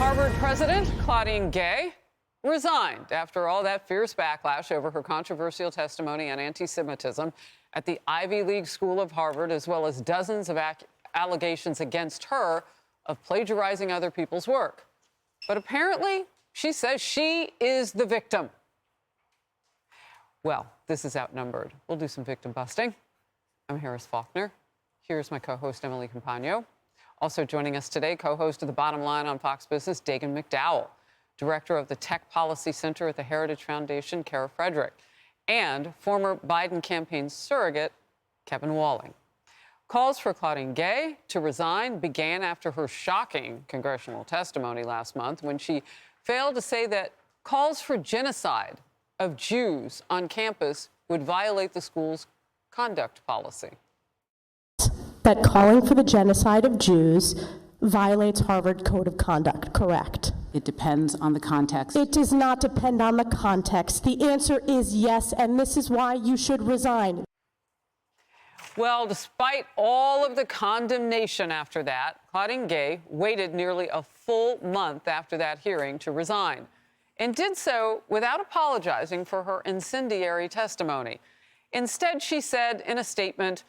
Harvard president Claudine Gay resigned after all that fierce backlash over her controversial testimony on anti-Semitism at the Ivy League School of Harvard, as well as dozens of allegations against her of plagiarizing other people's work. But apparently, she says she is the victim. Well, this is Outnumbered. We'll do some victim busting. I'm Harris Faulkner. Here's my co-host, Emily Compagno. Also joining us today, co-host of The Bottom Line on Fox Business, Dagan McDowell, director of the Tech Policy Center at the Heritage Foundation, Kara Frederick, and former Biden campaign surrogate, Kevin Walling. Calls for Claudine Gay to resign began after her shocking congressional testimony last month when she failed to say that calls for genocide of Jews on campus would violate the school's conduct policy. That calling for the genocide of Jews violates Harvard Code of Conduct, correct? It depends on the context. It does not depend on the context. The answer is yes, and this is why you should resign. Well, despite all of the condemnation after that, Claudine Gay waited nearly a full month after that hearing to resign, and did so without apologizing for her incendiary testimony. Instead, she said in a statement,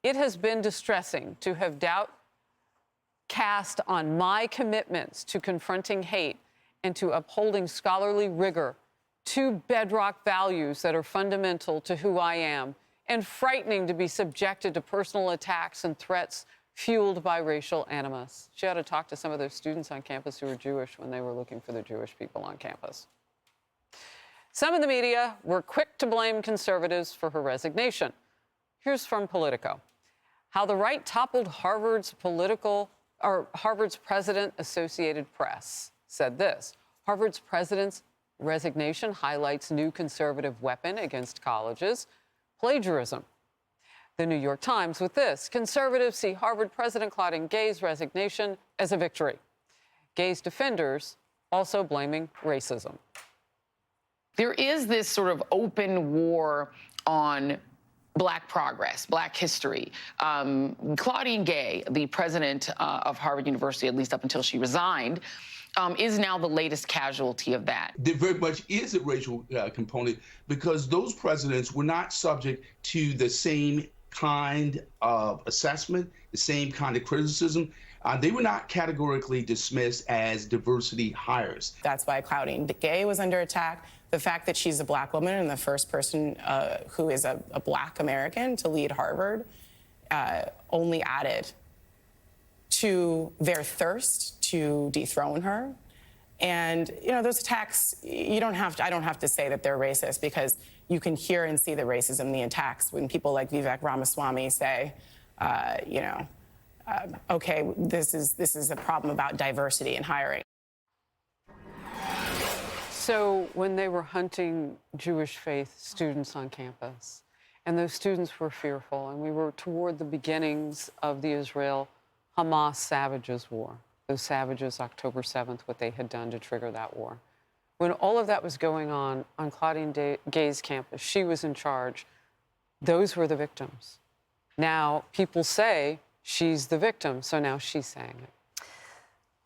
"It has been distressing to have doubt cast on my commitments to confronting hate and to upholding scholarly rigor, two bedrock values that are fundamental to who I am, and frightening to be subjected to personal attacks and threats fueled by racial animus." She had to talk to some of those students on campus who were Jewish when they were looking for the Jewish people on campus. Some in the media were quick to blame conservatives for her resignation. Here's from Politico. How the right toppled Harvard's president. Associated Press said this: Harvard's president's resignation highlights new conservative weapon against colleges, plagiarism. The New York Times with this: conservatives see Harvard President Claudine Gay's resignation as a victory. Gay's defenders also blaming racism. There is this sort of open war on Black progress, Black history. Claudine Gay, the president of Harvard University, at least up until she resigned, is now the latest casualty of that. There very much is a racial component because those presidents were not subject to the same kind of assessment, the same kind of criticism. They were not categorically dismissed as diversity hires. That's why Claudine Gay was under attack. The fact that she's a Black woman and the first person who is a Black American to lead Harvard only added to their thirst to dethrone her. And, you know, those attacks, I don't have to say that they're racist, because you can hear and see the racism in the attacks when people like Vivek Ramaswamy say, okay, this is a problem about diversity in hiring. So when they were hunting Jewish faith students on campus, and those students were fearful, and we were toward the beginnings of the Israel-Hamas savages war, those savages, October 7th, what they had done to trigger that war. When all of that was going on Claudine Gay's campus, she was in charge, those were the victims. Now people say she's the victim, so now she's saying it.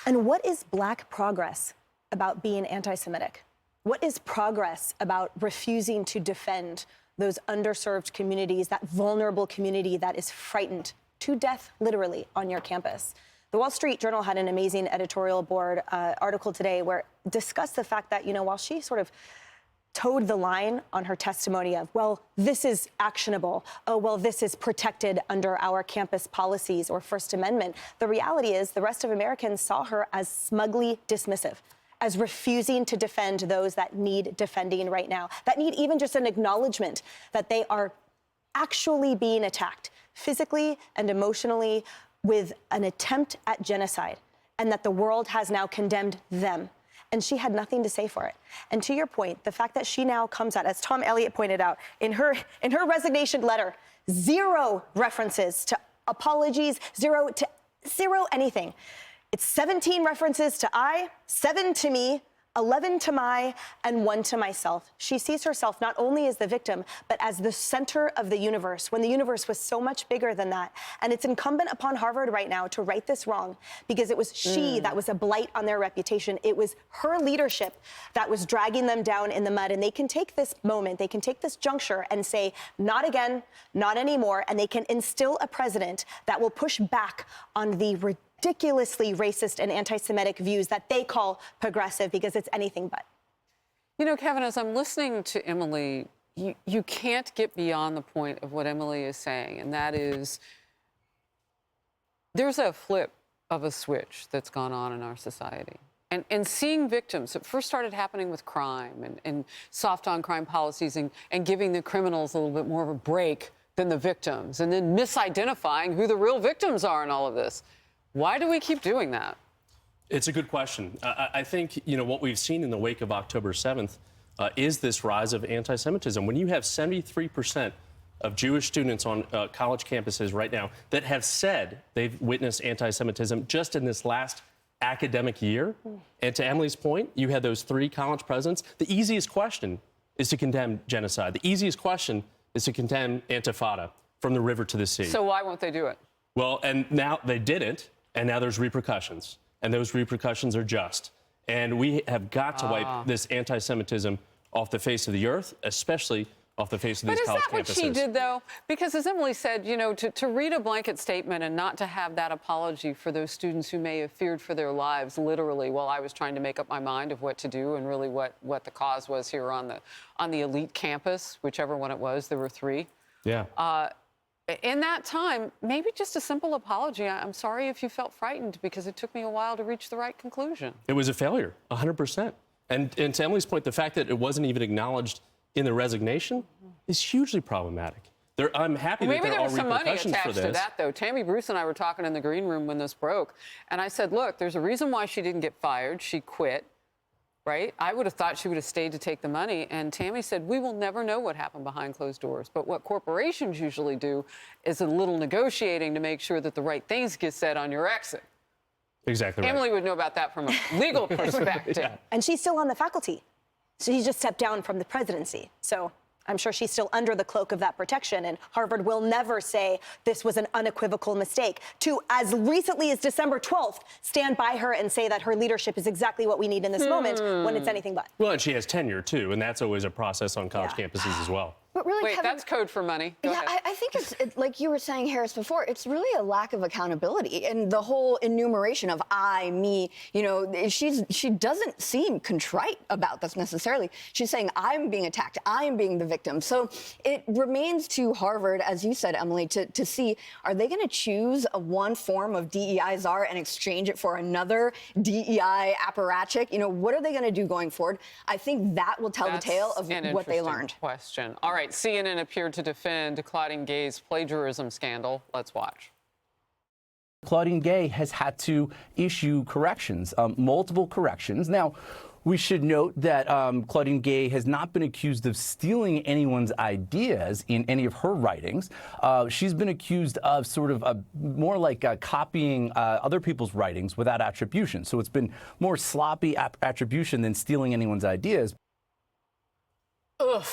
And what is Black progress about being anti-Semitic? What is progress about refusing to defend those underserved communities, that vulnerable community that is frightened to death, literally, on your campus? The Wall Street Journal had an amazing editorial board article today where it discussed the fact that, while she sort of towed the line on her testimony of, well, this is actionable, oh, well, this is protected under our campus policies or First Amendment, the reality is the rest of Americans saw her as smugly dismissive, as refusing to defend those that need defending right now, that need even just an acknowledgement that they are actually being attacked physically and emotionally with an attempt at genocide, and that the world has now condemned them. And she had nothing to say for it. And to your point, the fact that she now comes out, as Tom Elliott pointed out, in her resignation letter, 0 references to apologies, 0 anything. It's 17 references to 7 to me, 11 to my and 1 to myself. She sees herself not only as the victim, but as the center of the universe, when the universe was so much bigger than that. And it's incumbent upon Harvard right now to right this wrong, because it was she that was a blight on their reputation. It was her leadership that was dragging them down in the mud. And they can take this moment, they can take this juncture and say, not again, not anymore. And they can instill a president that will push back on the ridiculously racist and anti-Semitic views that they call progressive, because it's anything but. You know, Kevin, as I'm listening to Emily, you can't get beyond the point of what Emily is saying, and that is there's a flip of a switch that's gone on in our society. And seeing victims, it first started happening with crime and soft on crime policies and giving the criminals a little bit more of a break than the victims, and then misidentifying who the real victims are in all of this. Why do we keep doing that? It's a good question. I think, you know, what we've seen in the wake of October 7th is this rise of anti-Semitism. When you have 73% of Jewish students on college campuses right now that have said they've witnessed anti-Semitism just in this last academic year, and to Emily's point, you had those 3 college presidents, the easiest question is to condemn genocide. The easiest question is to condemn Intifada from the river to the sea. So why won't they do it? Well, and now they didn't, and now there's repercussions. And those repercussions are just. And we have got to wipe this anti-Semitism off the face of the earth, especially off the face of these college campuses. But is that what she did, though? Because as Emily said, you know, to read a blanket statement and not to have that apology for those students who may have feared for their lives, literally, while I was trying to make up my mind of what to do and really what the cause was here on the elite campus, whichever one it was, there were 3. Yeah. In that time, maybe just a simple apology. I'm sorry if you felt frightened because it took me a while to reach the right conclusion. It was a failure, 100%. And to Emily's point, the fact that it wasn't even acknowledged in the resignation is hugely problematic. I'm happy that there are repercussions for this. Maybe there was some money attached to that, though. Tammy Bruce and I were talking in the green room when this broke, and I said, look, there's a reason why she didn't get fired. She quit, right? I would have thought she would have stayed to take the money, and Tammy said, we will never know what happened behind closed doors. But what corporations usually do is a little negotiating to make sure that the right things get said on your exit. Exactly right. Emily would know about that from a legal perspective. Yeah. And she's still on the faculty. So she just stepped down from the presidency. So I'm sure she's still under the cloak of that protection. And Harvard will never say this was an unequivocal mistake. To, as recently as December 12th, stand by her and say that her leadership is exactly what we need in this moment when it's anything but. Well, and she has tenure, too, and that's always a process on college campuses as well. But really, wait, Kevin, that's code for money. Go ahead. I think it's like you were saying, Harris, before, it's really a lack of accountability. And the whole enumeration of I, me, you know, she doesn't seem contrite about this necessarily. She's saying, I'm being attacked, I'm being the victim. So it remains to Harvard, as you said, Emily, to see, are they going to choose one form of DEI czar and exchange it for another DEI apparatchik? You know, what are they going to do going forward? I think that will tell the tale of what they learned. Question. All right. CNN appeared to defend Claudine Gay's plagiarism scandal. Let's watch. Claudine Gay has had to issue corrections, multiple corrections. Now, we should note that Claudine Gay has not been accused of stealing anyone's ideas in any of her writings. She's been accused of sort of more like copying other people's writings without attribution. So it's been more sloppy attribution than stealing anyone's ideas. Ugh.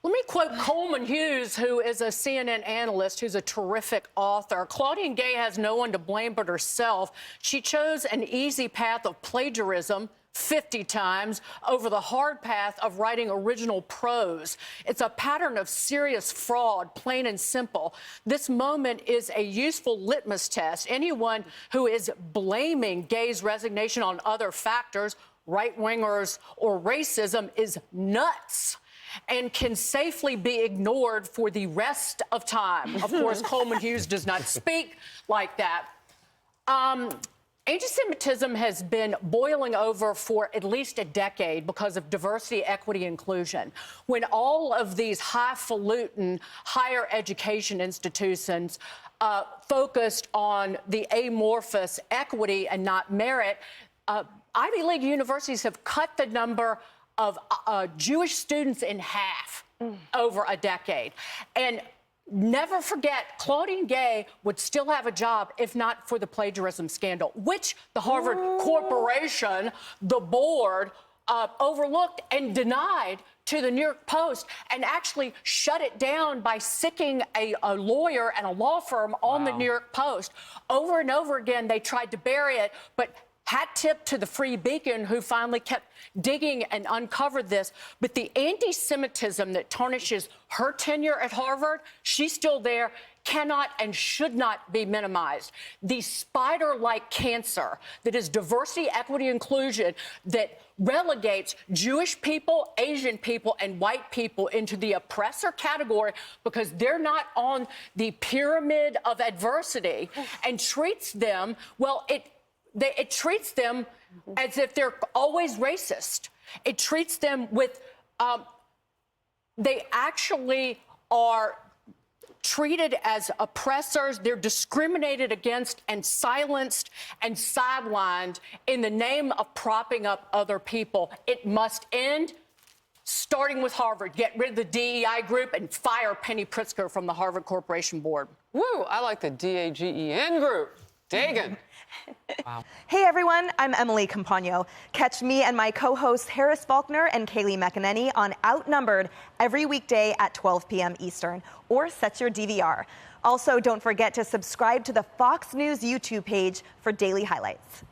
Let me quote Coleman Hughes, who is a CNN analyst, who's a terrific author. Claudine Gay has no one to blame but herself. She chose an easy path of plagiarism 50 times over the hard path of writing original prose. It's a pattern of serious fraud, plain and simple. This moment is a useful litmus test. Anyone who is blaming Gay's resignation on other factors, right-wingers or racism, is nuts and can safely be ignored for the rest of time. Of course, Coleman Hughes does not speak like that. Anti-Semitism has been boiling over for at least a decade because of diversity, equity, inclusion. When all of these highfalutin higher education institutions focused on the amorphous equity and not merit, Ivy League universities have cut the number of Jewish students in half over a decade. And never forget, Claudine Gay would still have a job if not for the plagiarism scandal, which the Harvard Corporation, the board, overlooked and denied to the New York Post, and actually shut it down by sicking a lawyer and a law firm on the New York Post. Over and over again, they tried to bury it, but hat tip to the Free Beacon, who finally kept digging and uncovered this. But the anti-Semitism that tarnishes her tenure at Harvard, she's still there, cannot and should not be minimized. The spider-like cancer that is diversity, equity, inclusion, that relegates Jewish people, Asian people, and white people into the oppressor category because they're not on the pyramid of adversity, and treats them, well, it treats them as if they're always racist. It treats them with, they actually are treated as oppressors. They're discriminated against and silenced and sidelined in the name of propping up other people. It must end, starting with Harvard. Get rid of the DEI group and fire Penny Pritzker from the Harvard Corporation Board. Woo, I like the DAGEN group. Dagan. Wow. Hey everyone, I'm Emily Campagno. Catch me and my co-hosts Harris Faulkner and Kaylee McEnany on Outnumbered every weekday at 12 p.m. Eastern, or set your DVR. Also, don't forget to subscribe to the Fox News YouTube page for daily highlights.